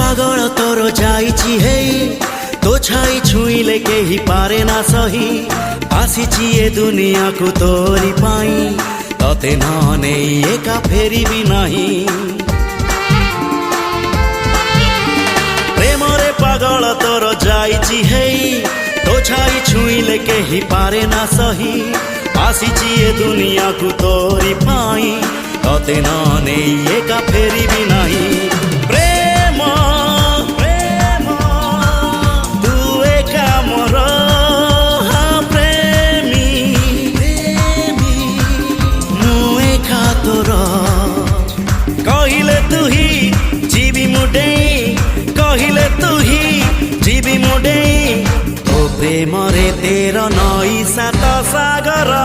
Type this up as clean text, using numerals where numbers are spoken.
पागल तोर जाइछि हेई तो छाई छुईले केही पारे ना सही आसीछि ए दुनिया को तोरी पाई तते न नेई एका फेरिबी नाही प्रेमरे पागल तोर जाइछि हेई तो छाई छुईले केही पारे ना सही आसीछि ए दुनिया को तोरी पाई तते न नेई एका फेरिबी नाही प्रेम प्रेम तू एका मोर हाँ प्रेमी प्रेमी मु एका तोर कहिले तू ही जीवी मुडे कहिले तू ही जीवी मुडे तो प्रेम रे तेर नई सात सागर।